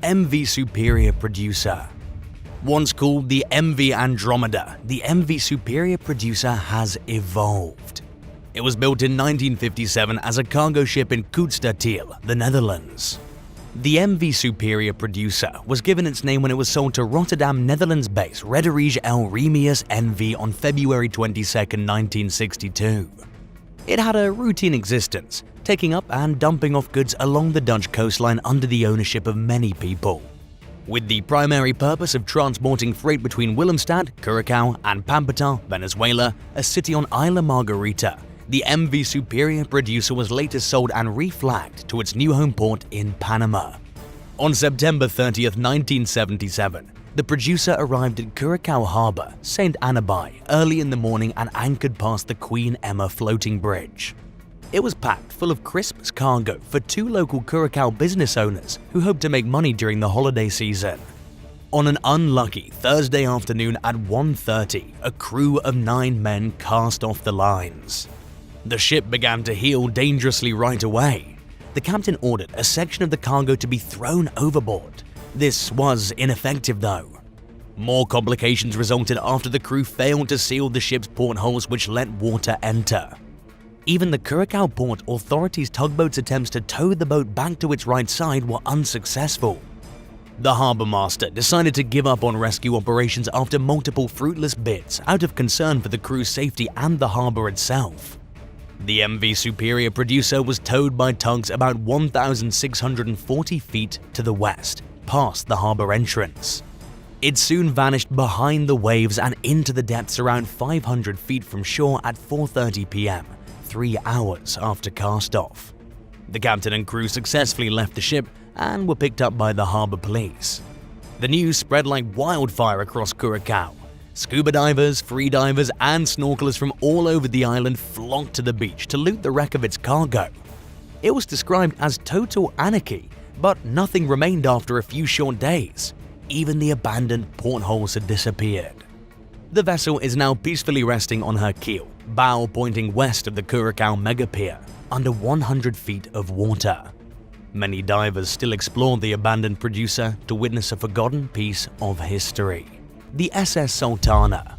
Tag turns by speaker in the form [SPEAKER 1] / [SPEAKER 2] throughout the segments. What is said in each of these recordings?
[SPEAKER 1] MV Superior Producer. Once called the MV Andromeda, the MV Superior Producer has evolved. It was built in 1957 as a cargo ship in Kuutstertiel, the Netherlands. The MV Superior Producer was given its name when it was sold to Rotterdam, Netherlands-based Rederij L. Remius NV on February 22, 1962. It had a routine existence, taking up and dumping off goods along the Dutch coastline under the ownership of many people. With the primary purpose of transporting freight between Willemstad, Curaçao, and Pampatar, Venezuela, a city on Isla Margarita, the MV Superior Producer was later sold and reflagged to its new home port in Panama. On September 30, 1977, the Producer arrived at Curaçao Harbor, St. Annabay, early in the morning and anchored past the Queen Emma floating bridge. It was packed full of Christmas cargo for two local Curaçao business owners who hoped to make money during the holiday season. On an unlucky Thursday afternoon at 1:30, a crew of 9 men cast off the lines. The ship began to heel dangerously right away. The captain ordered a section of the cargo to be thrown overboard. This was ineffective though. More complications resulted after the crew failed to seal the ship's portholes, which let water enter. Even the Curaçao Port Authority's tugboat's attempts to tow the boat back to its right side were unsuccessful. The harbor master decided to give up on rescue operations after multiple fruitless bids out of concern for the crew's safety and the harbor itself. The MV Superior Producer was towed by tugs about 1,640 feet to the west, past the harbor entrance. It soon vanished behind the waves and into the depths around 500 feet from shore at 4:30 p.m., 3 hours after cast-off. The captain and crew successfully left the ship and were picked up by the harbor police. The news spread like wildfire across Curaçao. Scuba divers, freedivers, and snorkelers from all over the island flocked to the beach to loot the wreck of its cargo. It was described as total anarchy, but nothing remained after a few short days. Even the abandoned portholes had disappeared. The vessel is now peacefully resting on her keel, bow pointing west of the Curaçao mega pier, under 100 feet of water. Many divers still explore the abandoned Producer to witness a forgotten piece of history. The SS Sultana.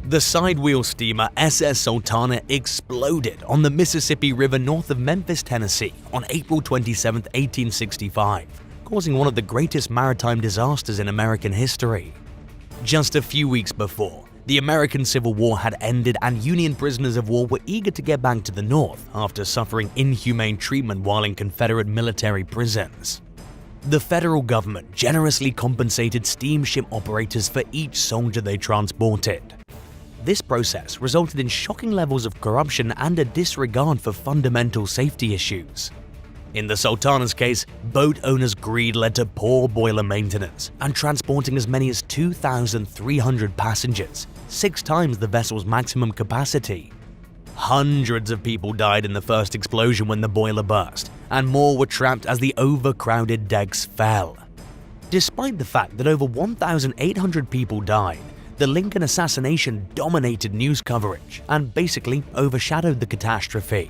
[SPEAKER 1] The sidewheel steamer SS Sultana exploded on the Mississippi River north of Memphis, Tennessee on April 27, 1865, causing one of the greatest maritime disasters in American history. Just a few weeks before, the American Civil War had ended and Union prisoners of war were eager to get back to the North after suffering inhumane treatment while in Confederate military prisons. The federal government generously compensated steamship operators for each soldier they transported. This process resulted in shocking levels of corruption and a disregard for fundamental safety issues. In the Sultana's case, boat owners' greed led to poor boiler maintenance and transporting as many as 2,300 passengers, 6 times the vessel's maximum capacity. Hundreds of people died in the first explosion when the boiler burst, and more were trapped as the overcrowded decks fell. Despite the fact that over 1,800 people died, the Lincoln assassination dominated news coverage and basically overshadowed the catastrophe.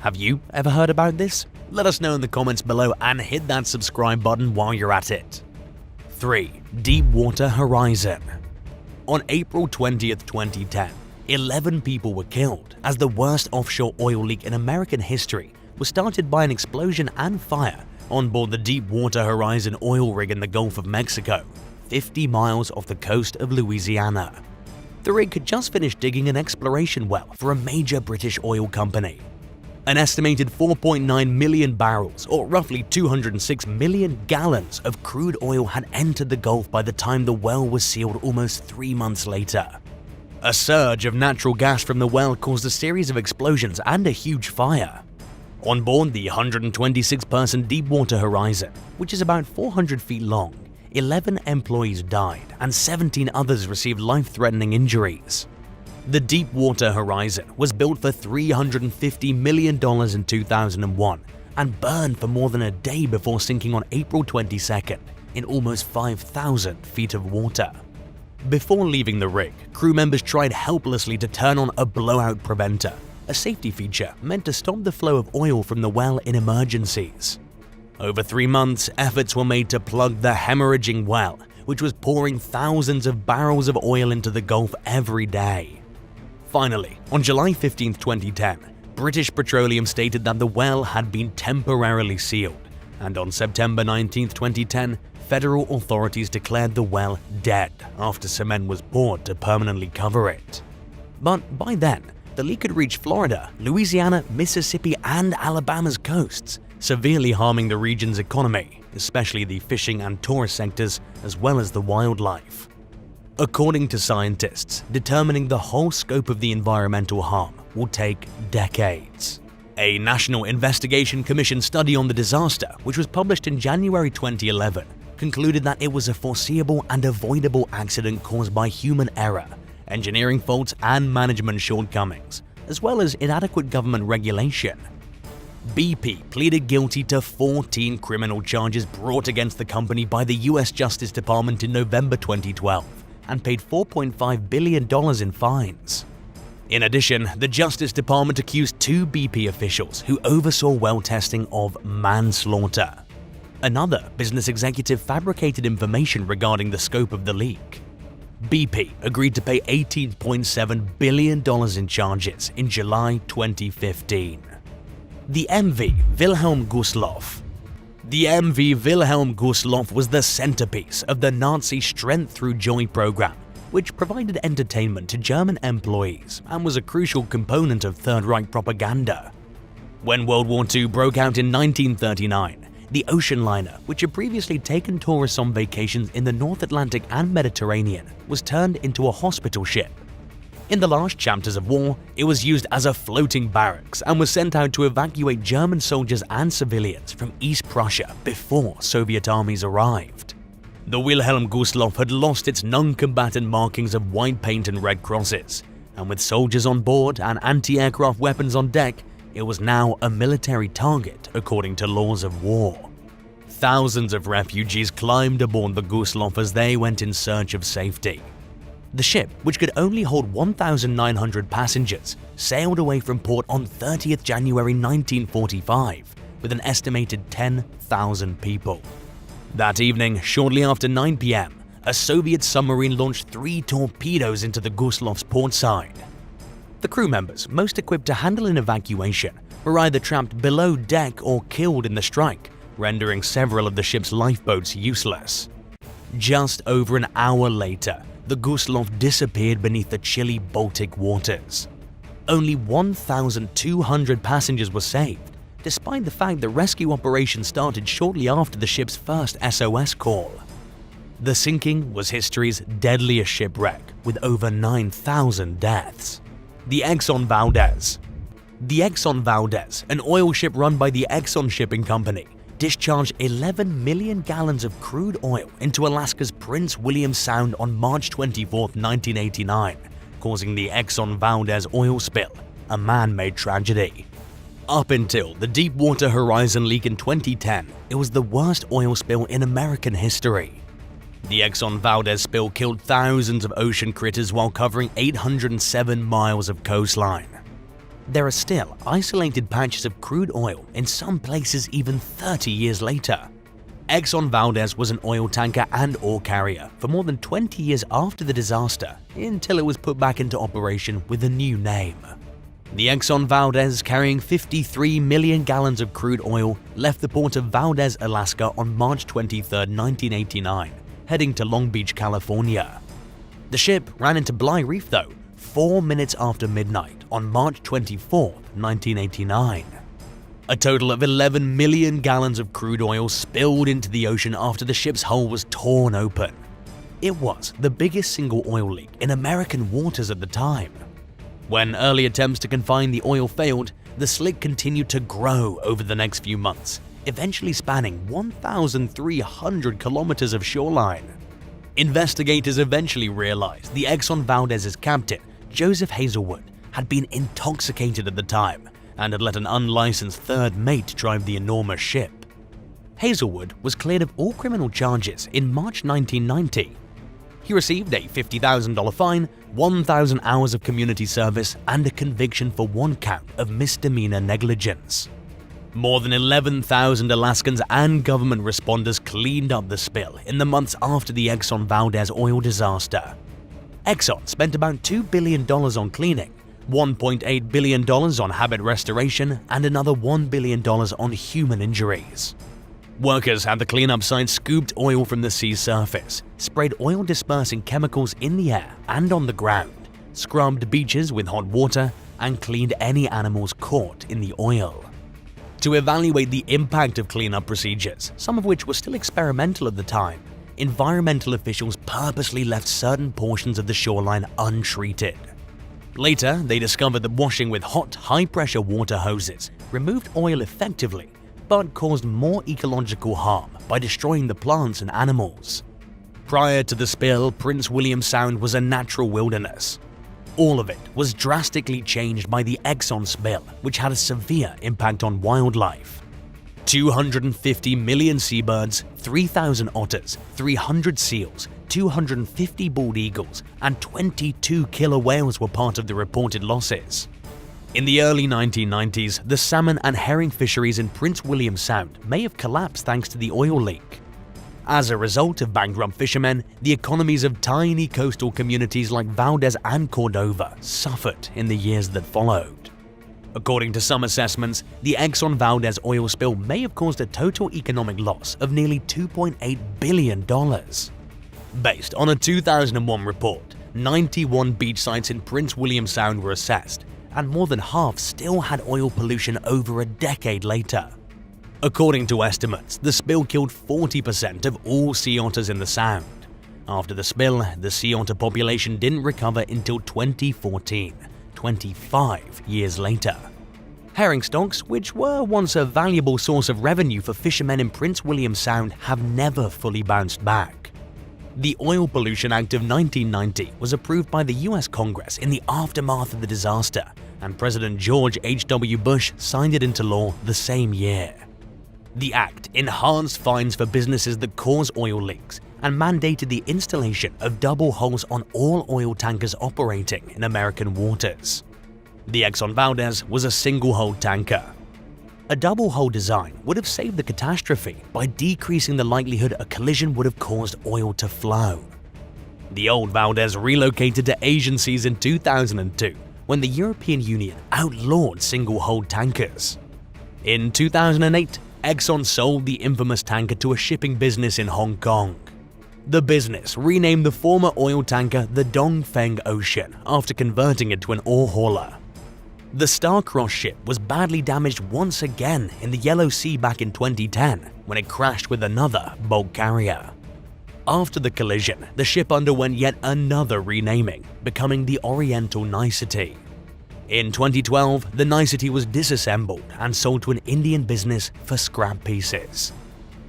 [SPEAKER 1] Have you ever heard about this? Let us know in the comments below and hit that subscribe button while you're at it. 3. Deepwater Horizon. On April 20th, 2010, 11 people were killed as the worst offshore oil leak in American history was started by an explosion and fire on board the Deepwater Horizon oil rig in the Gulf of Mexico, 50 miles off the coast of Louisiana. The rig had just finished digging an exploration well for a major British oil company. An estimated 4.9 million barrels, or roughly 206 million gallons of crude oil had entered the Gulf by the time the well was sealed almost 3 months later. A surge of natural gas from the well caused a series of explosions and a huge fire. On board the 126-person Deepwater Horizon, which is about 400 feet long, 11 employees died and 17 others received life-threatening injuries. The Deepwater Horizon was built for $350 million in 2001 and burned for more than a day before sinking on April 22nd in almost 5,000 feet of water. Before leaving the rig, crew members tried helplessly to turn on a blowout preventer, a safety feature meant to stop the flow of oil from the well in emergencies. Over 3 months, efforts were made to plug the hemorrhaging well, which was pouring thousands of barrels of oil into the Gulf every day. Finally, on July 15, 2010, British Petroleum stated that the well had been temporarily sealed, and on September 19, 2010, federal authorities declared the well dead after cement was poured to permanently cover it. But by then, the leak had reached Florida, Louisiana, Mississippi, and Alabama's coasts, severely harming the region's economy, especially the fishing and tourist sectors, as well as the wildlife. According to scientists, determining the whole scope of the environmental harm will take decades. A National Investigation Commission study on the disaster, which was published in January 2011, concluded that it was a foreseeable and avoidable accident caused by human error, engineering faults, and management shortcomings, as well as inadequate government regulation. BP pleaded guilty to 14 criminal charges brought against the company by the US Justice Department in November 2012 and paid $4.5 billion in fines. In addition, the Justice Department accused 2 BP officials who oversaw well testing of manslaughter. Another business executive fabricated information regarding the scope of the leak. BP agreed to pay $18.7 billion in charges in July 2015. The MV Wilhelm Gustaf. The MV Wilhelm Gustaf was the centerpiece of the Nazi Strength Through Joy program, which provided entertainment to German employees and was a crucial component of Third Reich propaganda. When World War II broke out in 1939, the ocean liner, which had previously taken tourists on vacations in the North Atlantic and Mediterranean, was turned into a hospital ship. In the last chapters of war, it was used as a floating barracks and was sent out to evacuate German soldiers and civilians from East Prussia before Soviet armies arrived. The Wilhelm Gustaf had lost its non-combatant markings of white paint and red crosses, and with soldiers on board and anti-aircraft weapons on deck, it was now a military target according to laws of war. Thousands of refugees climbed aboard the Gustaf as they went in search of safety. The ship, which could only hold 1,900 passengers, sailed away from port on 30th January 1945 with an estimated 10,000 people. That evening, shortly after 9 p.m., a Soviet submarine launched 3 torpedoes into the Gustaf's port side. The crew members, most equipped to handle an evacuation, were either trapped below deck or killed in the strike, rendering several of the ship's lifeboats useless. Just over an hour later, the Gustaf disappeared beneath the chilly Baltic waters. Only 1,200 passengers were saved, despite the fact the rescue operation started shortly after the ship's first SOS call. The sinking was history's deadliest shipwreck, with over 9,000 deaths. The Exxon Valdez. The Exxon Valdez, an oil ship run by the Exxon Shipping Company, discharged 11 million gallons of crude oil into Alaska's Prince William Sound on March 24, 1989, causing the Exxon Valdez oil spill, a man-made tragedy. Up until the Deepwater Horizon leak in 2010, it was the worst oil spill in American history. The Exxon Valdez spill killed thousands of ocean critters while covering 807 miles of coastline. There are still isolated patches of crude oil in some places even 30 years later. Exxon Valdez was an oil tanker and ore carrier for more than 20 years after the disaster, until it was put back into operation with a new name. The Exxon Valdez, carrying 53 million gallons of crude oil, left the port of Valdez, Alaska on March 23, 1989, heading to Long Beach, California. The ship ran into Bligh Reef, though, 4 minutes after midnight on March 24, 1989. A total of 11 million gallons of crude oil spilled into the ocean after the ship's hull was torn open. It was the biggest single oil leak in American waters at the time. When early attempts to confine the oil failed, the slick continued to grow over the next few months, eventually spanning 1,300 kilometers of shoreline. Investigators eventually realized the Exxon Valdez's captain, Joseph Hazelwood, had been intoxicated at the time and had let an unlicensed third mate drive the enormous ship. Hazelwood was cleared of all criminal charges in March 1990. He received a $50,000 fine, 1,000 hours of community service, and a conviction for 1 count of misdemeanor negligence. More than 11,000 Alaskans and government responders cleaned up the spill in the months after the Exxon Valdez oil disaster. Exxon spent about $2 billion on cleaning, $1.8 billion on habit restoration, and another $1 billion on human injuries. Workers had the cleanup site scooped oil from the sea surface, sprayed oil-dispersing chemicals in the air and on the ground, scrubbed beaches with hot water, and cleaned any animals caught in the oil. To evaluate the impact of cleanup procedures, some of which were still experimental at the time, environmental officials purposely left certain portions of the shoreline untreated. Later, they discovered that washing with hot, high-pressure water hoses removed oil effectively, but caused more ecological harm by destroying the plants and animals. Prior to the spill, Prince William Sound was a natural wilderness. All of it was drastically changed by the Exxon spill, which had a severe impact on wildlife. 250 million seabirds, 3,000 otters, 300 seals, 250 bald eagles, and 22 killer whales were part of the reported losses. In the early 1990s, the salmon and herring fisheries in Prince William Sound may have collapsed thanks to the oil leak. As a result of bankrupt fishermen, the economies of tiny coastal communities like Valdez and Cordova suffered in the years that followed. According to some assessments, the Exxon Valdez oil spill may have caused a total economic loss of nearly $2.8 billion. Based on a 2001 report, 91 beach sites in Prince William Sound were assessed, and more than half still had oil pollution over a decade later. According to estimates, the spill killed 40% of all sea otters in the Sound. After the spill, the sea otter population didn't recover until 2014, 25 years later. Herring stocks, which were once a valuable source of revenue for fishermen in Prince William Sound, have never fully bounced back. The Oil Pollution Act of 1990 was approved by the US Congress in the aftermath of the disaster, and President George H.W. Bush signed it into law the same year. The act enhanced fines for businesses that cause oil leaks and mandated the installation of double hulls on all oil tankers operating in American waters. The Exxon Valdez was a single-hull tanker. A double-hull design would have saved the catastrophe by decreasing the likelihood a collision would have caused oil to flow. The old Valdez relocated to Asian seas in 2002 when the European Union outlawed single-hull tankers. In 2008, Exxon sold the infamous tanker to a shipping business in Hong Kong. The business renamed the former oil tanker the Dongfeng Ocean after converting it to an ore hauler. The star-crossed ship was badly damaged once again in the Yellow Sea back in 2010 when it crashed with another bulk carrier. After the collision, the ship underwent yet another renaming, becoming the Oriental Nicety. In 2012, the Nicety was disassembled and sold to an Indian business for scrap pieces.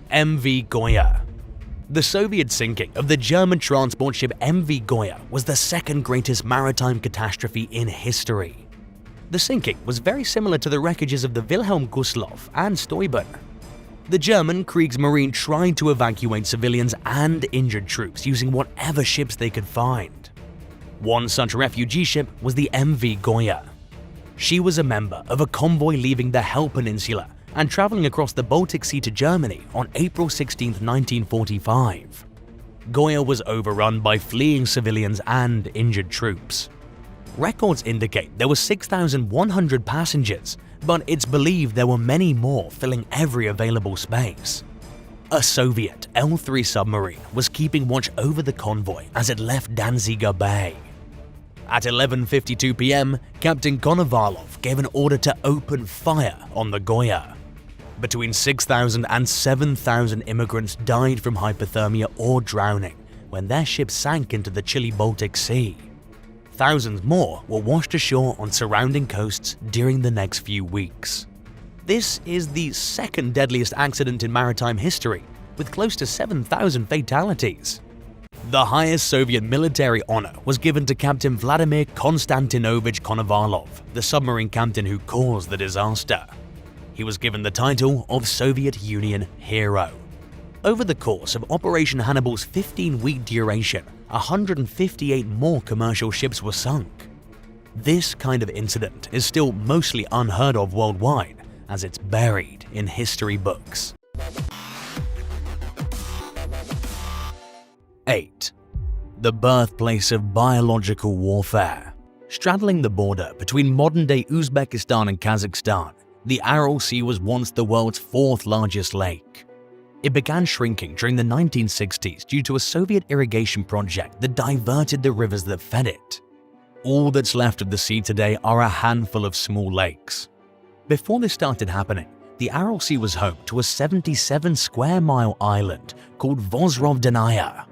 [SPEAKER 1] MV Goya. The Soviet sinking of the German transport ship MV Goya was the second greatest maritime catastrophe in history. The sinking was very similar to the wreckages of the Wilhelm Gustaf and Steuben. The German Kriegsmarine tried to evacuate civilians and injured troops using whatever ships they could find. One such refugee ship was the MV Goya. She was a member of a convoy leaving the Hel Peninsula and traveling across the Baltic Sea to Germany on April 16, 1945. Goya was overrun by fleeing civilians and injured troops. Records indicate there were 6,100 passengers, but it's believed there were many more filling every available space. A Soviet L-3 submarine was keeping watch over the convoy as it left Danziger Bay. At 11:52 p.m., Captain Konovalov gave an order to open fire on the Goya. Between 6,000 and 7,000 immigrants died from hypothermia or drowning when their ship sank into the chilly Baltic Sea. Thousands more were washed ashore on surrounding coasts during the next few weeks. This is the second deadliest accident in maritime history, with close to 7,000 fatalities. The highest Soviet military honor was given to Captain Vladimir Konstantinovich Konovalov, the submarine captain who caused the disaster. He was given the title of Soviet Union Hero. Over the course of Operation Hannibal's 15-week duration, 158 more commercial ships were sunk. This kind of incident is still mostly unheard of worldwide, as it's buried in history books. 8. The birthplace of biological warfare. Straddling the border between modern-day Uzbekistan and Kazakhstan, the Aral Sea was once the world's fourth largest lake. It began shrinking during the 1960s due to a Soviet irrigation project that diverted the rivers that fed it. All that's left of the sea today are a handful of small lakes. Before this started happening, the Aral Sea was home to a 77-square-mile island called Vozrovdenaya.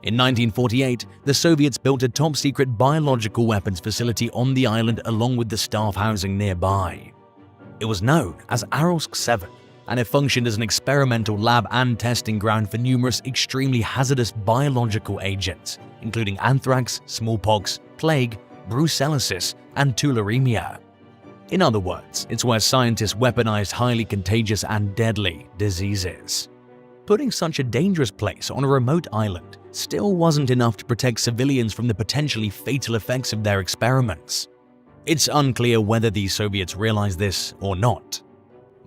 [SPEAKER 1] In 1948, the Soviets built a top-secret biological weapons facility on the island along with the staff housing nearby. It was known as Aralsk 7, and it functioned as an experimental lab and testing ground for numerous extremely hazardous biological agents, including anthrax, smallpox, plague, brucellosis, and tularemia. In other words, it's where scientists weaponized highly contagious and deadly diseases. Putting such a dangerous place on a remote island still wasn't enough to protect civilians from the potentially fatal effects of their experiments. It's unclear whether the Soviets realized this or not.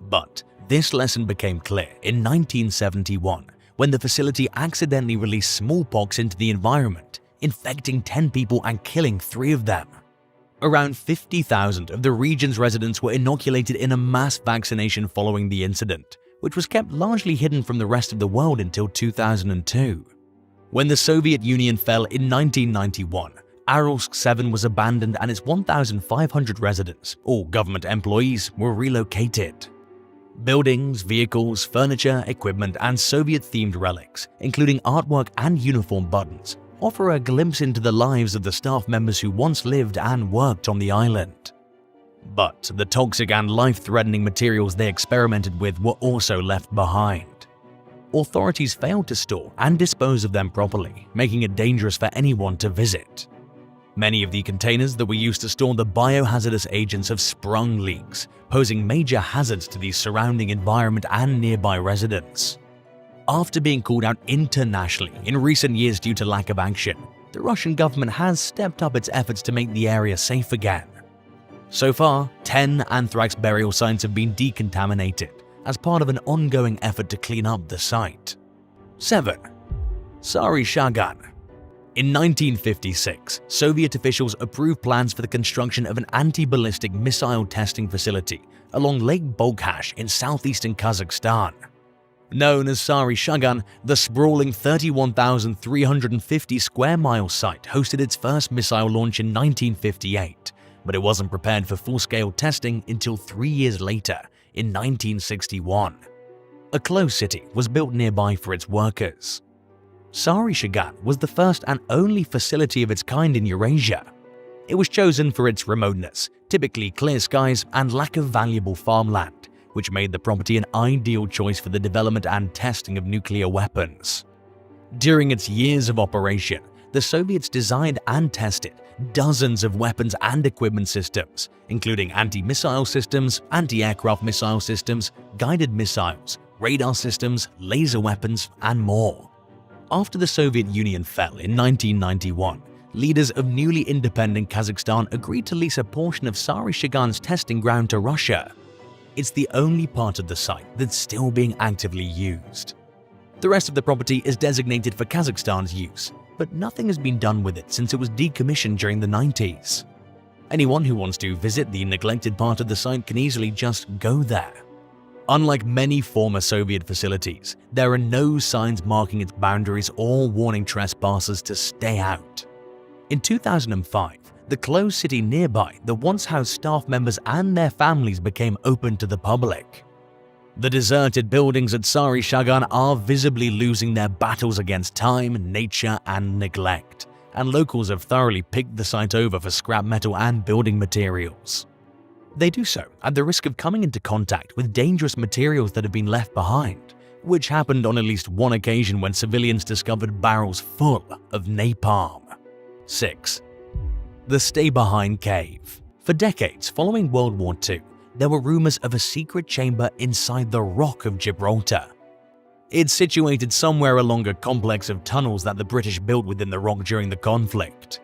[SPEAKER 1] But this lesson became clear in 1971 when the facility accidentally released smallpox into the environment, infecting 10 people and killing 3 of them. Around 50,000 of the region's residents were inoculated in a mass vaccination following the incident, which was kept largely hidden from the rest of the world until 2002. When the Soviet Union fell in 1991, Aralsk 7 was abandoned and its 1,500 residents, all government employees, were relocated. Buildings, vehicles, furniture, equipment, and Soviet-themed relics, including artwork and uniform buttons, offer a glimpse into the lives of the staff members who once lived and worked on the island. But the toxic and life-threatening materials they experimented with were also left behind. Authorities failed to store and dispose of them properly, making it dangerous for anyone to visit. Many of the containers that were used to store the biohazardous agents have sprung leaks, posing major hazards to the surrounding environment and nearby residents. After being called out internationally in recent years due to lack of action, the Russian government has stepped up its efforts to make the area safe again. So far, 10 anthrax burial sites have been decontaminated as part of an ongoing effort to clean up the site. 7. SAR Shagun. In 1956, Soviet officials approved plans for the construction of an anti-ballistic missile testing facility along Lake Balkhash in southeastern Kazakhstan. Known as SAR Shagun, the sprawling 31,350 square mile site hosted its first missile launch in 1958, but it wasn't prepared for full-scale testing until 3 years later, in 1961. A closed city was built nearby for its workers. SAR Shagun was the first and only facility of its kind in Eurasia. It was chosen for its remoteness, typically clear skies, and lack of valuable farmland, which made the property an ideal choice for the development and testing of nuclear weapons. During its years of operation, the Soviets designed and tested dozens of weapons and equipment systems, including anti-missile systems, anti-aircraft missile systems, guided missiles, radar systems, laser weapons, and more. After the Soviet Union fell in 1991, leaders of newly independent Kazakhstan agreed to lease a portion of SAR Shagun's testing ground to Russia. It's the only part of the site that's still being actively used. The rest of the property is designated for Kazakhstan's use, but nothing has been done with it since it was decommissioned during the 90s. Anyone who wants to visit the neglected part of the site can easily just go there. Unlike many former Soviet facilities, there are no signs marking its boundaries or warning trespassers to stay out. In 2005, the closed city nearby that once housed staff members and their families became open to the public. The deserted buildings at SAR Shagun are visibly losing their battles against time, nature, and neglect, and locals have thoroughly picked the site over for scrap metal and building materials. They do so at the risk of coming into contact with dangerous materials that have been left behind, which happened on at least one occasion when civilians discovered barrels full of napalm. 6. The Stay Behind Cave. For decades following World War II, there were rumors of a secret chamber inside the Rock of Gibraltar. It's situated somewhere along a complex of tunnels that the British built within the rock during the conflict.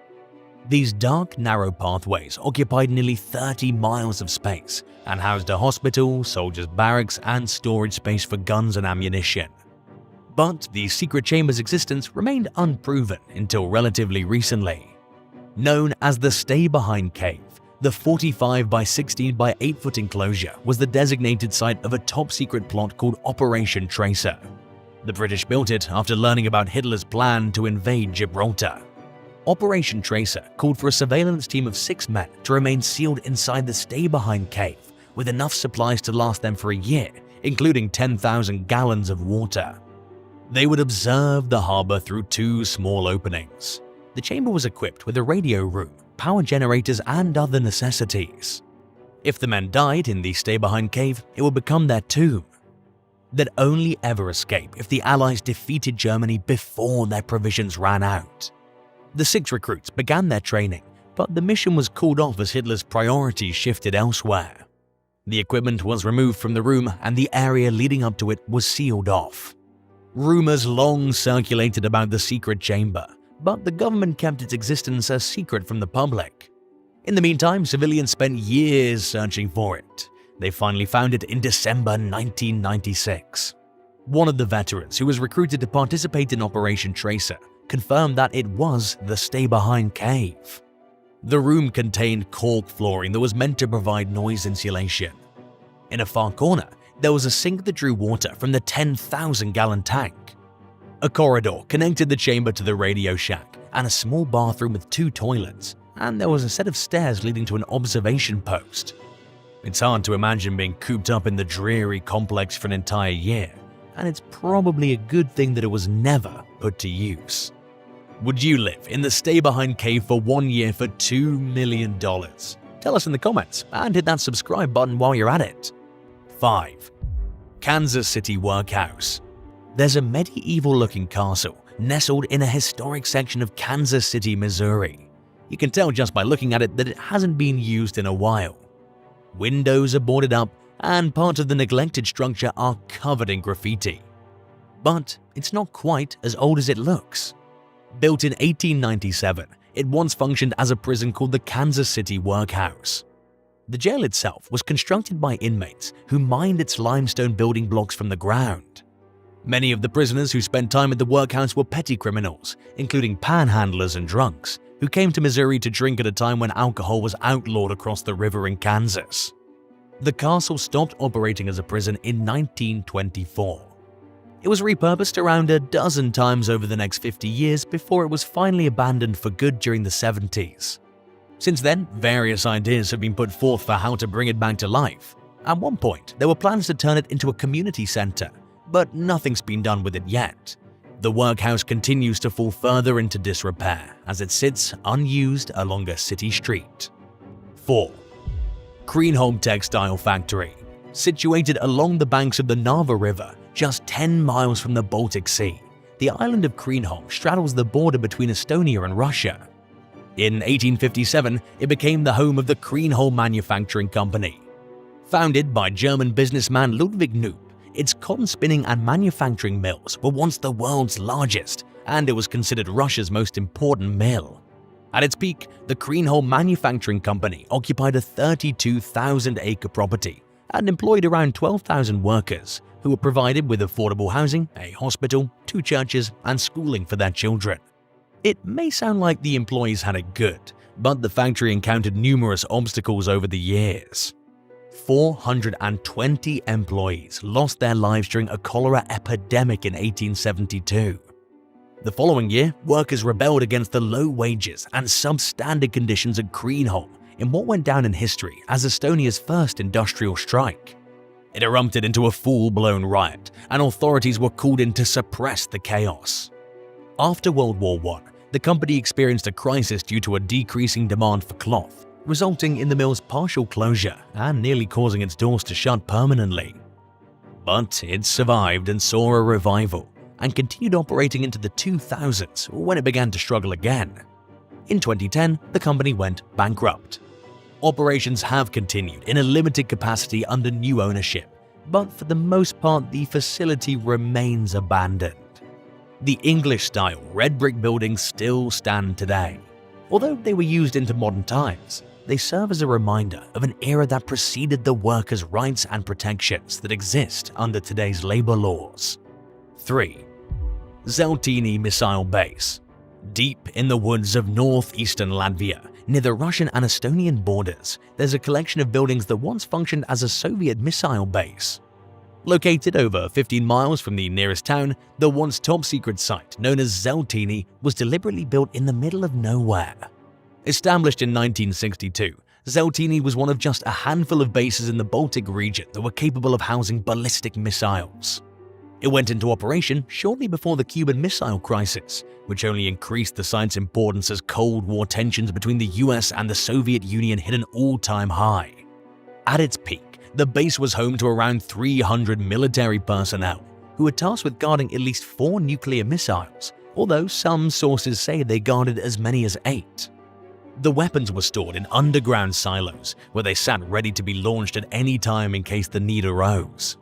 [SPEAKER 1] These dark, narrow pathways occupied nearly 30 miles of space and housed a hospital, soldiers' barracks, and storage space for guns and ammunition. But the secret chamber's existence remained unproven until relatively recently. Known as the Stay-Behind Cave, the 45 by 16 by 8-foot enclosure was the designated site of a top-secret plot called Operation Tracer. The British built it after learning about Hitler's plan to invade Gibraltar. Operation Tracer called for a surveillance team of 6 men to remain sealed inside the Stay-Behind Cave with enough supplies to last them for a year, including 10,000 gallons of water. They would observe the harbor through 2 small openings. The chamber was equipped with a radio room, power generators, and other necessities. If the men died in the Stay-Behind Cave, it would become their tomb. They'd only ever escape if the Allies defeated Germany before their provisions ran out. The 6 recruits began their training, but the mission was called off as Hitler's priorities shifted elsewhere. The equipment was removed from the room and the area leading up to it was sealed off. Rumors long circulated about the secret chamber, but the government kept its existence a secret from the public. In the meantime, civilians spent years searching for it. They finally found it in December 1996. One of the veterans who was recruited to participate in Operation Tracer confirmed that it was the Stay-Behind Cave. The room contained cork flooring that was meant to provide noise insulation. In a far corner, there was a sink that drew water from the 10,000-gallon tank. A corridor connected the chamber to the radio shack and a small bathroom with 2 toilets, and there was a set of stairs leading to an observation post. It's hard to imagine being cooped up in the dreary complex for an entire year, and it's probably a good thing that it was never put to use. Would you live in the Stay-Behind Cave for 1 year for $2 million? Tell us in the comments and hit that subscribe button while you're at it. 5. Kansas City Workhouse. There's a medieval-looking castle nestled in a historic section of Kansas City, Missouri. You can tell just by looking at it that it hasn't been used in a while. Windows are boarded up and part of the neglected structure are covered in graffiti. But it's not quite as old as it looks. Built in 1897, it once functioned as a prison called the Kansas City Workhouse. The jail itself was constructed by inmates who mined its limestone building blocks from the ground. Many of the prisoners who spent time at the workhouse were petty criminals, including panhandlers and drunks, who came to Missouri to drink at a time when alcohol was outlawed across the river in Kansas. The castle stopped operating as a prison in 1924. It was repurposed around a dozen times over the next 50 years before it was finally abandoned for good during the 70s. Since then, various ideas have been put forth for how to bring it back to life. At one point, there were plans to turn it into a community center, but nothing's been done with it yet. The workhouse continues to fall further into disrepair as it sits unused along a city street. 4. Greenhome Textile Factory. Situated along the banks of the Narva River, just 10 miles from the Baltic Sea, the island of Greenhome straddles the border between Estonia and Russia. In 1857, it became the home of the Greenhome Manufacturing Company. Founded by German businessman Ludwig Knoop, its cotton spinning and manufacturing mills were once the world's largest, and it was considered Russia's most important mill. At its peak, the Greenhome Manufacturing Company occupied a 32,000-acre property and employed around 12,000 workers who were provided with affordable housing, a hospital, 2 churches, and schooling for their children. It may sound like the employees had it good, but the factory encountered numerous obstacles over the years. 420 employees lost their lives during a cholera epidemic in 1872. The following year, workers rebelled against the low wages and substandard conditions at Greenhome in what went down in history as Estonia's first industrial strike. It erupted into a full-blown riot, and authorities were called in to suppress the chaos. After World War I, the company experienced a crisis due to a decreasing demand for cloth, resulting in the mill's partial closure and nearly causing its doors to shut permanently. But it survived and saw a revival, and continued operating into the 2000s when it began to struggle again. In 2010, the company went bankrupt. Operations have continued in a limited capacity under new ownership, but for the most part the facility remains abandoned. The English-style red brick buildings still stand today, Although they were used into modern times, they serve as a reminder of an era that preceded the workers' rights and protections that exist under today's labor laws. 3. Zeltini Missile Base. Deep in the woods of northeastern Latvia, near the Russian and Estonian borders, there's a collection of buildings that once functioned as a Soviet missile base. Located over 15 miles from the nearest town, the once top-secret site known as Zeltini was deliberately built in the middle of nowhere. Established in 1962, Zeltini was one of just a handful of bases in the Baltic region that were capable of housing ballistic missiles. It went into operation shortly before the Cuban Missile Crisis, which only increased the site's importance as Cold War tensions between the US and the Soviet Union hit an all-time high. At its peak, the base was home to around 300 military personnel who were tasked with guarding at least 4 nuclear missiles, although some sources say they guarded as many as 8. The weapons were stored in underground silos where they sat ready to be launched at any time in case the need arose.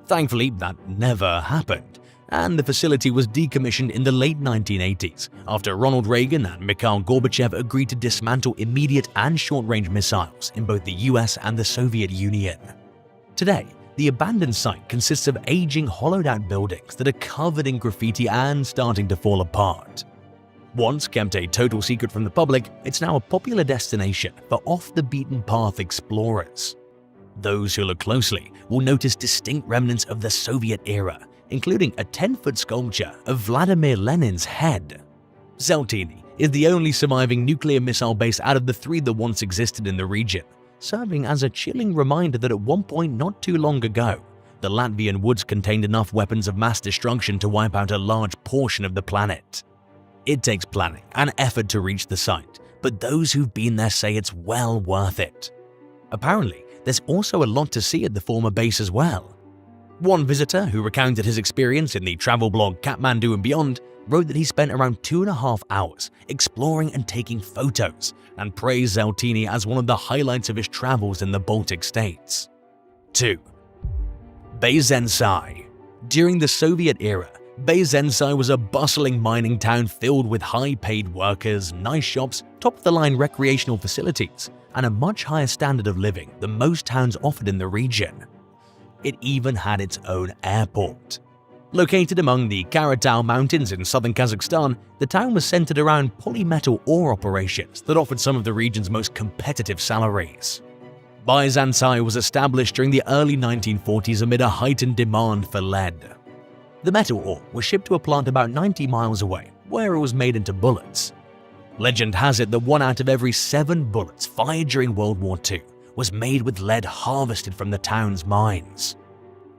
[SPEAKER 1] Thankfully, that never happened, and the facility was decommissioned in the late 1980s after Ronald Reagan and Mikhail Gorbachev agreed to dismantle immediate and short-range missiles in both the US and the Soviet Union. Today, the abandoned site consists of aging, hollowed-out buildings that are covered in graffiti and starting to fall apart. Once kept a total secret from the public, it's now a popular destination for off-the-beaten-path explorers. Those who look closely will notice distinct remnants of the Soviet era, including a 10-foot sculpture of Vladimir Lenin's head. Zeltini is the only surviving nuclear missile base out of the 3 that once existed in the region, serving as a chilling reminder that at one point not too long ago, the Latvian woods contained enough weapons of mass destruction to wipe out a large portion of the planet. It takes planning and effort to reach the site, but those who've been there say it's well worth it. Apparently, there's also a lot to see at the former base as well. One visitor who recounted his experience in the travel blog Kathmandu and Beyond wrote that he spent around 2.5 hours exploring and taking photos and praised Zeltini as one of the highlights of his travels in the Baltic states. 2. Bayzenai. During the Soviet era, Bayzenai was a bustling mining town filled with high-paid workers, nice shops, top-of-the-line recreational facilities, and a much higher standard of living than most towns offered in the region. It even had its own airport. Located among the Karatau Mountains in southern Kazakhstan, the town was centered around polymetal ore operations that offered some of the region's most competitive salaries. Bayzenai was established during the early 1940s amid a heightened demand for lead. The metal ore was shipped to a plant about 90 miles away, where it was made into bullets. Legend has it that 1 out of every 7 bullets fired during World War II was made with lead harvested from the town's mines.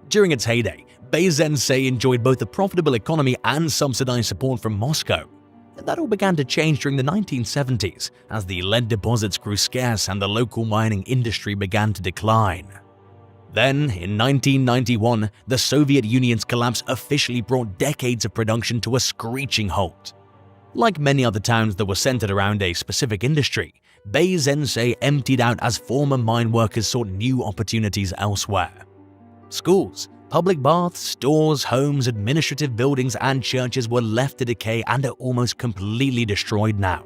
[SPEAKER 1] During its heyday, Bayzenai enjoyed both a profitable economy and subsidized support from Moscow. That all began to change during the 1970s as the lead deposits grew scarce and the local mining industry began to decline. Then, in 1991, the Soviet Union's collapse officially brought decades of production to a screeching halt. Like many other towns that were centered around a specific industry, Bayzenai emptied out as former mine workers sought new opportunities elsewhere. Schools, public baths, stores, homes, administrative buildings, and churches were left to decay and are almost completely destroyed now.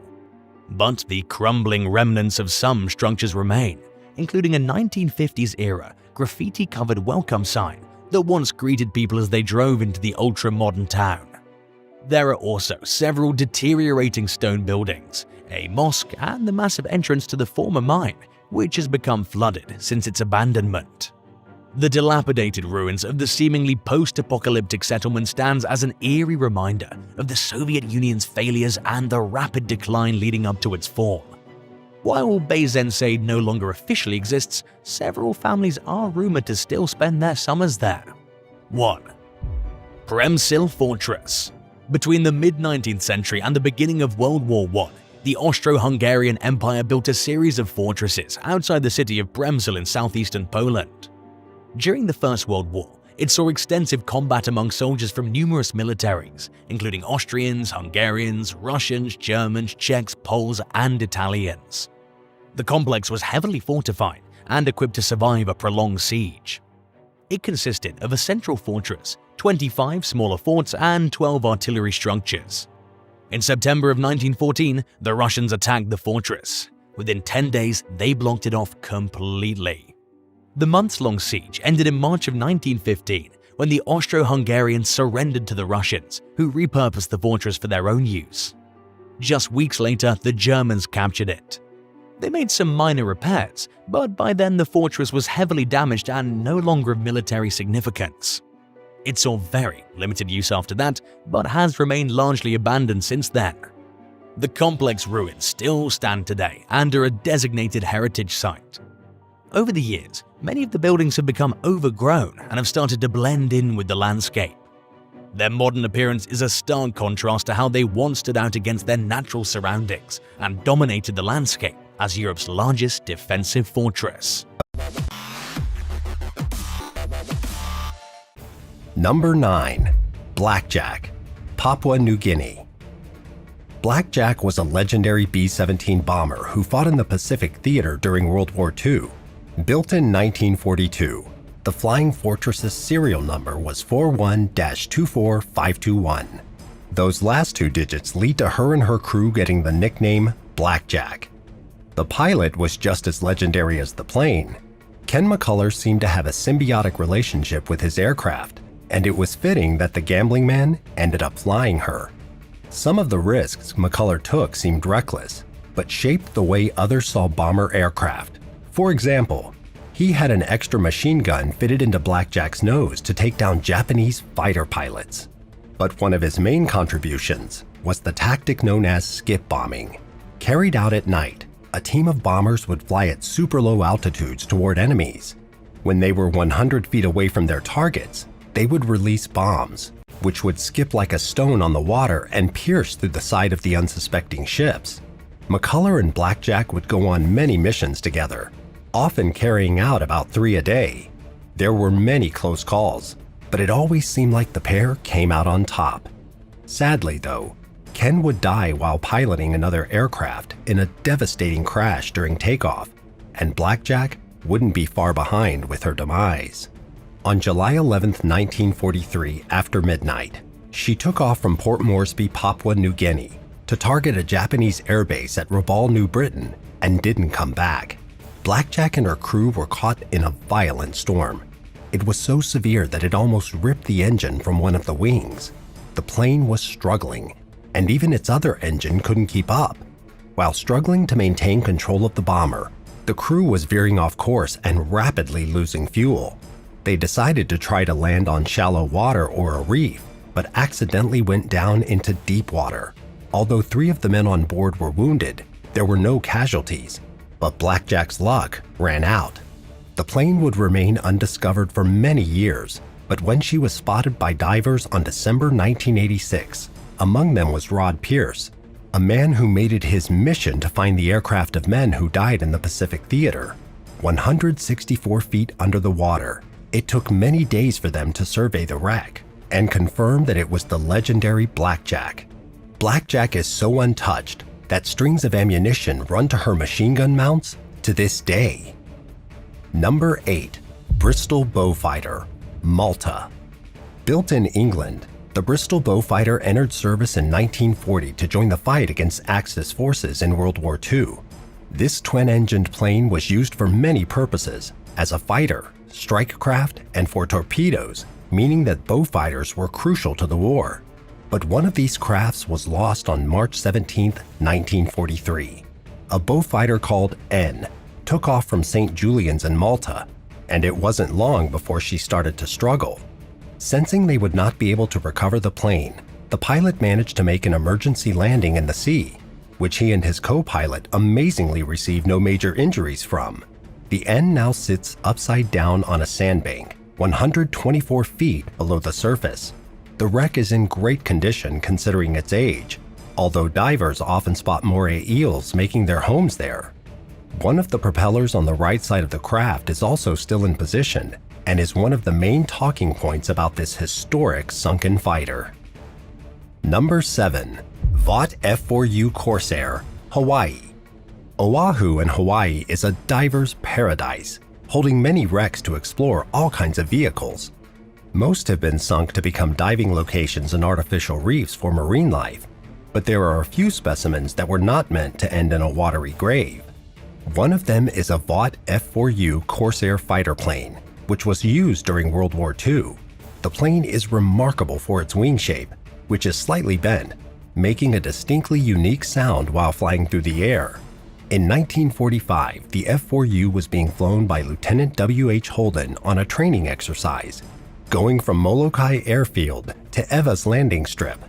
[SPEAKER 1] But the crumbling remnants of some structures remain, including a 1950s-era graffiti-covered welcome sign that once greeted people as they drove into the ultra-modern town. There are also several deteriorating stone buildings, a mosque, and the massive entrance to the former mine, which has become flooded since its abandonment. The dilapidated ruins of the seemingly post-apocalyptic settlement stands as an eerie reminder of the Soviet Union's failures and the rapid decline leading up to its fall. While Bayzenai no longer officially exists, several families are rumored to still spend their summers there. 1. Bremel Fortress. Between the mid-19th century and the beginning of World War I, the Austro-Hungarian Empire built a series of fortresses outside the city of Bremel in southeastern Poland. During the First World War, it saw extensive combat among soldiers from numerous militaries, including Austrians, Hungarians, Russians, Germans, Czechs, Poles, and Italians. The complex was heavily fortified and equipped to survive a prolonged siege. It consisted of a central fortress, 25 smaller forts, and 12 artillery structures. In September of 1914, the Russians attacked the fortress. Within 10 days, they blocked it off completely. The months-long siege ended in March of 1915 when the Austro-Hungarians surrendered to the Russians, who repurposed the fortress for their own use. Just weeks later, the Germans captured it. They made some minor repairs, but by then the fortress was heavily damaged and no longer of military significance. It saw very limited use after that, but has remained largely abandoned since then. The complex ruins still stand today and are a designated heritage site. Over the years, many of the buildings have become overgrown and have started to blend in with the landscape. Their modern appearance is a stark contrast to how they once stood out against their natural surroundings and dominated the landscape as Europe's largest defensive fortress.
[SPEAKER 2] Number 9. Blackjack, Papua New Guinea. Blackjack was a legendary B-17 bomber who fought in the Pacific Theater during World War II. Built in 1942, the Flying Fortress's serial number was 41-24521. Those last two digits lead to her and her crew getting the nickname Blackjack. The pilot was just as legendary as the plane. Ken McCullers seemed to have a symbiotic relationship with his aircraft, and it was fitting that the gambling man ended up flying her. Some of the risks McCullers took seemed reckless, but shaped the way others saw bomber aircraft. For example, he had an extra machine gun fitted into Blackjack's nose to take down Japanese fighter pilots. But one of his main contributions was the tactic known as skip bombing. Carried out at night, a team of bombers would fly at super low altitudes toward enemies. When they were 100 feet away from their targets, they would release bombs, which would skip like a stone on the water and pierce through the side of the unsuspecting ships. McCullers and Blackjack would go on many missions together, often carrying out about 3 a day. There were many close calls, but it always seemed like the pair came out on top. Sadly, though, Ken would die while piloting another aircraft in a devastating crash during takeoff, and Blackjack wouldn't be far behind with her demise. On July 11, 1943, after midnight, she took off from Port Moresby, Papua New Guinea, to target a Japanese airbase at Rabaul, New Britain, and didn't come back. Blackjack and her crew were caught in a violent storm. It was so severe that it almost ripped the engine from one of the wings. The plane was struggling, and even its other engine couldn't keep up. While struggling to maintain control of the bomber, the crew was veering off course and rapidly losing fuel. They decided to try to land on shallow water or a reef, but accidentally went down into deep water. Although 3 of the men on board were wounded, there were no casualties, but Blackjack's luck ran out. The plane would remain undiscovered for many years, but when she was spotted by divers on December 1986, among them was Rod Pierce, a man who made it his mission to find the aircraft of men who died in the Pacific Theater. 164 feet under the water, it took many days for them to survey the wreck and confirm that it was the legendary Blackjack. Blackjack is so untouched that strings of ammunition run to her machine gun mounts to this day. Number 8. Bristol B Fighter, Malta. Built in England, the Bristol B Fighter entered service in 1940 to join the fight against Axis forces in World War II. This twin-engined plane was used for many purposes, as a fighter, strike craft, and for torpedoes, meaning that B fighters were crucial to the war. But one of these crafts was lost on March 17, 1943. A B fighter called N took off from St. Julian's in Malta, and it wasn't long before she started to struggle. Sensing they would not be able to recover the plane, the pilot managed to make an emergency landing in the sea, which he and his co-pilot amazingly received no major injuries from. The N now sits upside down on a sandbank, 124 feet below the surface. The wreck is in great condition considering its age, although divers often spot moray eels making their homes there. One of the propellers on the right side of the craft is also still in position and is one of the main talking points about this historic sunken fighter. Number 7. Vought F4U Corsair Hawaii. Oahu in Hawaii is a diver's paradise, holding many wrecks to explore all kinds of vehicles. Most have been sunk to become diving locations and artificial reefs for marine life, but there are a few specimens that were not meant to end in a watery grave. One of them is a Vought F4U Corsair fighter plane, which was used during World War II. The plane is remarkable for its wing shape, which is slightly bent, making a distinctly unique sound while flying through the air. In 1945, the F4U was being flown by Lieutenant W.H. Holden on a training exercise, going from Molokai Airfield to Eva's landing strip.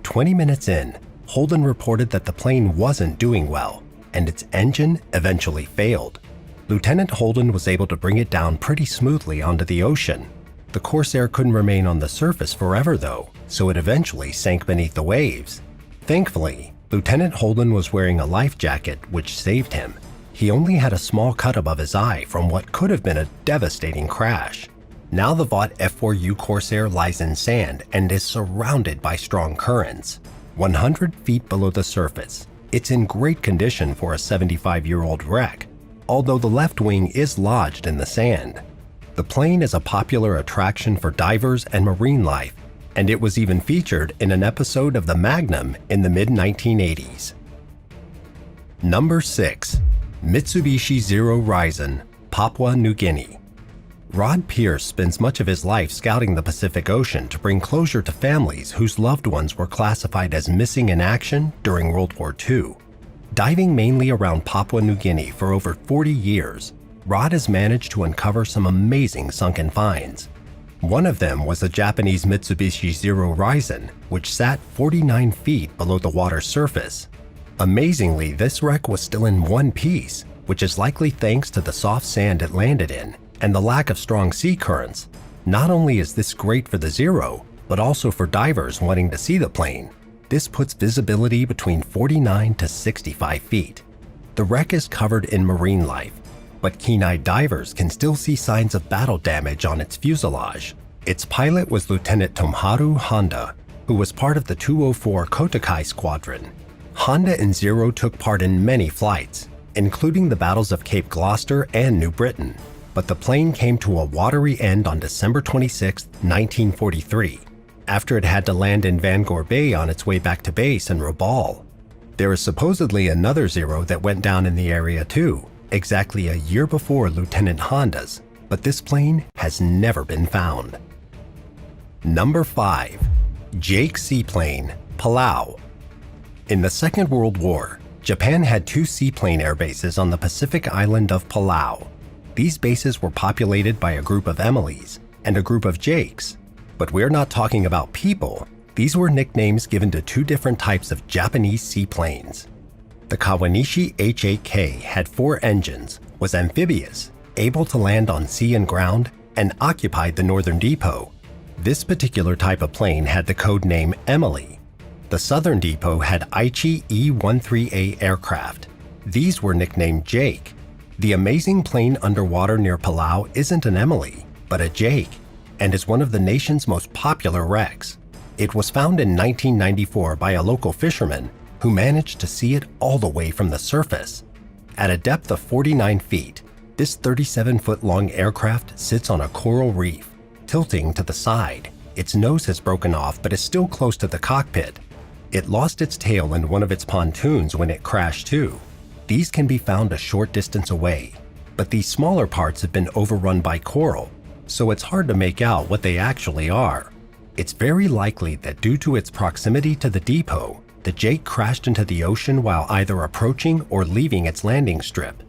[SPEAKER 2] 20 minutes in, Holden reported that the plane wasn't doing well, and its engine eventually failed. Lieutenant Holden was able to bring it down pretty smoothly onto the ocean. The Corsair couldn't remain on the surface forever though, so it eventually sank beneath the waves. Thankfully, Lieutenant Holden was wearing a life jacket, which saved him. He only had a small cut above his eye from what could have been a devastating crash. Now the Vought F4U Corsair lies in sand and is surrounded by strong currents. 100 feet below the surface, it's in great condition for a 75-year-old wreck, although the left wing is lodged in the sand. The plane is a popular attraction for divers and marine life, and it was even featured in an episode of The Magnum in the mid-1980s. Number 6. Mitsubishi Zero Ryen, Papua New Guinea. Rod Pierce spends much of his life scouting the Pacific Ocean to bring closure to families whose loved ones were classified as missing in action during World War II. Diving mainly around Papua New Guinea for over 40 years, Rod has managed to uncover some amazing sunken finds. One of them was a Japanese Mitsubishi Zero Ryen, which sat 49 feet below the water's surface. Amazingly, this wreck was still in one piece, which is likely thanks to the soft sand it landed in and the lack of strong sea currents. Not only is this great for the Zero, but also for divers wanting to see the plane. This puts visibility between 49 to 65 feet. The wreck is covered in marine life, but keen-eyed divers can still see signs of battle damage on its fuselage. Its pilot was Lieutenant Tomoharu Honda, who was part of the 204 Kotokai Squadron. Honda and Zero took part in many flights, including the battles of Cape Gloucester and New Britain, but the plane came to a watery end on December 26, 1943, after it had to land in Bangor Bay on its way back to base in Rabaul. There is supposedly another Zero that went down in the area too, exactly a year before Lieutenant Honda's, but this plane has never been found. Number 5. Jake Seaplane, Palau. In the Second World War, Japan had 2 seaplane air bases on the Pacific island of Palau. These bases were populated by a group of Emilys and a group of Jakes. But we're not talking about people. These were nicknames given to 2 different types of Japanese seaplanes. The Kawanishi H-8K had 4 engines, was amphibious, able to land on sea and ground, and occupied the northern depot. This particular type of plane had the code name Emily. The southern depot had Aichi E-13A aircraft. These were nicknamed Jake. The amazing plane underwater near Palau isn't an Emily, but a Jake, and is one of the nation's most popular wrecks. It was found in 1994 by a local fisherman who managed to see it all the way from the surface. At a depth of 49 feet, this 37-foot-long aircraft sits on a coral reef, tilting to the side. Its nose has broken off but is still close to the cockpit. It lost its tail and one of its pontoons when it crashed too. These can be found a short distance away, but these smaller parts have been overrun by coral, so it's hard to make out what they actually are. It's very likely that due to its proximity to the depot, the Jake crashed into the ocean while either approaching or leaving its landing strip.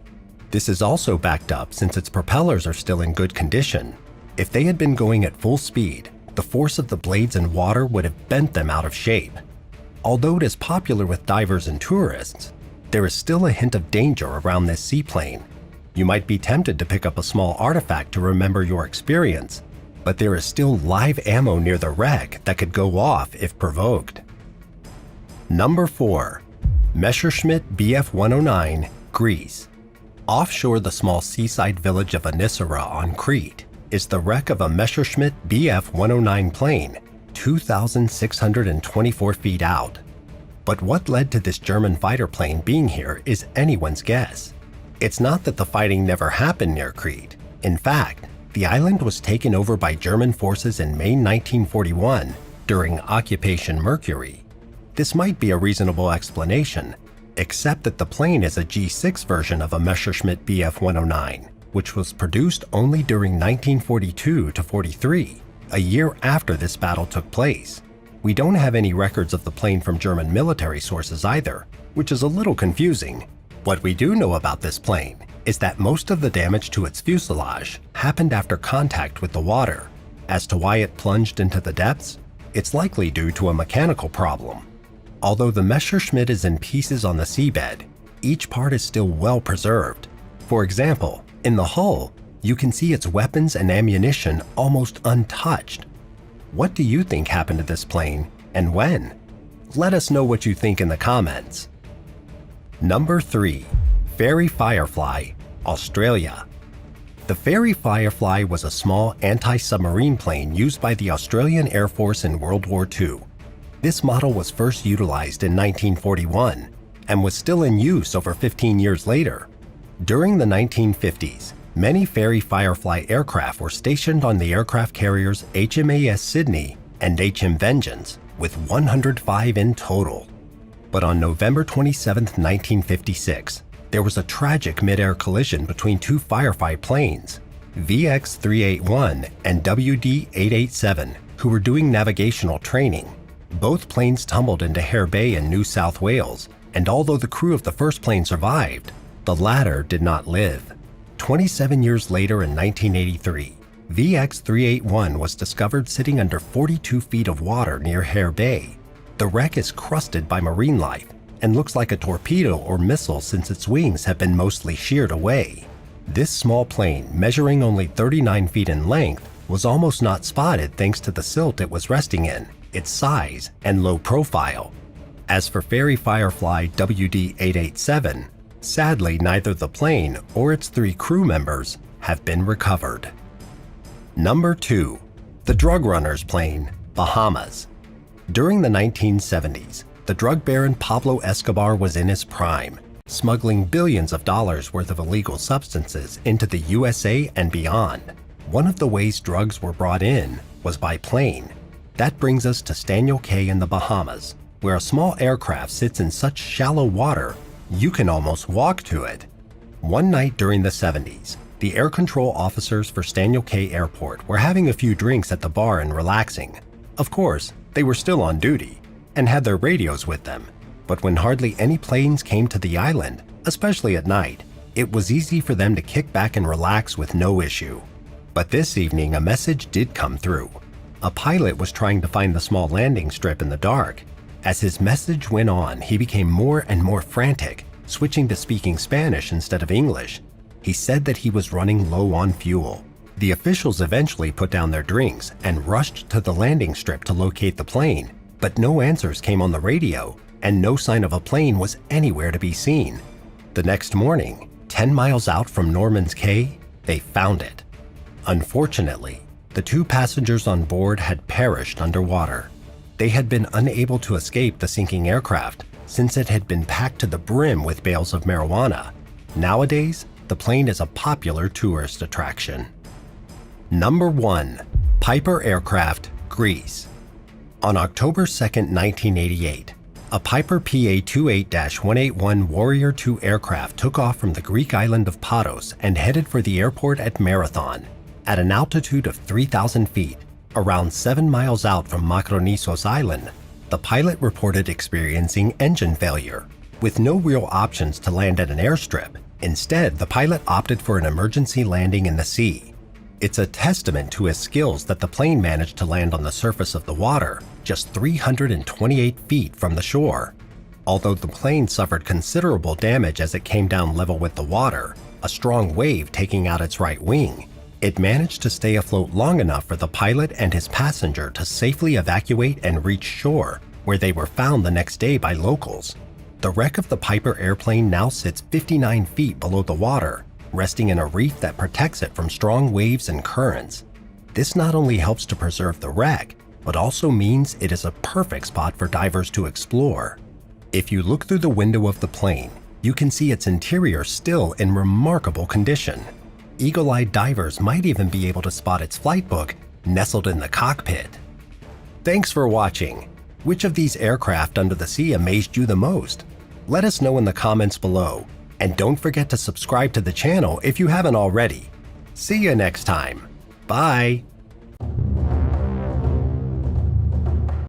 [SPEAKER 2] This is also backed up since its propellers are still in good condition. If they had been going at full speed, the force of the blades and water would have bent them out of shape. Although it is popular with divers and tourists, there is still a hint of danger around this seaplane. You might be tempted to pick up a small artifact to remember your experience, but there is still live ammo near the wreck that could go off if provoked. Number 4. Messerschmitt Bf-109, Greece. Offshore the small seaside village of Anisara on Crete is the wreck of a Messerschmitt Bf-109 plane, 2,624 feet out. But what led to this German fighter plane being here is anyone's guess. It's not that the fighting never happened near Crete. In fact, the island was taken over by German forces in May 1941 during Occupation Mercury. This might be a reasonable explanation, except that the plane is a G6 version of a Messerschmitt Bf 109, which was produced only during 1942 to 43, a year after this battle took place. We don't have any records of the plane from German military sources either, which is a little confusing. What we do know about this plane is that most of the damage to its fuselage happened after contact with the water. As to why it plunged into the depths, it's likely due to a mechanical problem. Although the Messerschmitt is in pieces on the seabed, each part is still well preserved. For example, in the hull, you can see its weapons and ammunition almost untouched. What do you think happened to this plane, and when? Let us know what you think in the comments. Number 3. Fairey Firefly, Australia. The Fairey Firefly was a small anti-submarine plane used by the Australian Air Force in World War II. This model was first utilized in 1941 and was still in use over 15 years later. During the 1950s, many Fairey Firefly aircraft were stationed on the aircraft carriers HMAS Sydney and HM Vengeance, with 105 in total. But on November 27, 1956, there was a tragic mid-air collision between two Firefly planes, VX-381 and WD-887, who were doing navigational training. Both planes tumbled into Hare Bay in New South Wales, and although the crew of the first plane survived, the latter did not live. 27 years later in 1983, VX-381 was discovered sitting under 42 feet of water near Hare Bay. The wreck is crusted by marine life and looks like a torpedo or missile since its wings have been mostly sheared away. This small plane, measuring only 39 feet in length, was almost not spotted thanks to the silt it was resting in, its size, and low profile. As for Fairey Firefly WD-887, sadly neither the plane or its 3 crew members have been recovered. Number 2. The Drug Runner's Plane, Bahamas. During the 1970s, the drug baron Pablo Escobar was in his prime, smuggling billions of dollars worth of illegal substances into the USA and beyond. One of the ways drugs were brought in was by plane. That brings us to Staniel Cay in the Bahamas, where a small aircraft sits in such shallow water you can almost walk to it. One night during the 70s, the air control officers for Staniel Cay Airport were having a few drinks at the bar and relaxing. Of course, they were still on duty and had their radios with them, but when hardly any planes came to the island, especially at night, it was easy for them to kick back and relax with no issue. But this evening a message did come through. A pilot was trying to find the small landing strip in the dark. As his message went on, he became more and more frantic, switching to speaking Spanish instead of English. He said that he was running low on fuel. The officials eventually put down their drinks and rushed to the landing strip to locate the plane, but no answers came on the radio, and no sign of a plane was anywhere to be seen. The next morning, 10 miles out from Norman's Cay, they found it. Unfortunately, the 2 passengers on board had perished underwater. They had been unable to escape the sinking aircraft since it had been packed to the brim with bales of marijuana. Nowadays, the plane is a popular tourist attraction. Number 1. Piper Aircraft, Greece. On October 2, 1988, a Piper PA-28-181 Warrior II aircraft took off from the Greek island of Paros and headed for the airport at Marathon. At an altitude of 3,000 feet, around 7 miles out from Makronissos Island, the pilot reported experiencing engine failure. With no real options to land at an airstrip, instead the pilot opted for an emergency landing in the sea. It's a testament to his skills that the plane managed to land on the surface of the water, just 328 feet from the shore. Although the plane suffered considerable damage as it came down level with the water, a strong wave taking out its right wing, it managed to stay afloat long enough for the pilot and his passenger to safely evacuate and reach shore, where they were found the next day by locals. The wreck of the Piper airplane now sits 59 feet below the water, resting in a reef that protects it from strong waves and currents. This not only helps to preserve the wreck, but also means it is a perfect spot for divers to explore. If you look through the window of the plane, you can see its interior still in remarkable condition. Eagle-eyed divers might even be able to spot its flight book nestled in the cockpit. Thanks for watching. Which of these aircraft under the sea amazed you the most? Let us know in the comments below, and don't forget to subscribe to the channel if you haven't already. See you next time. Bye!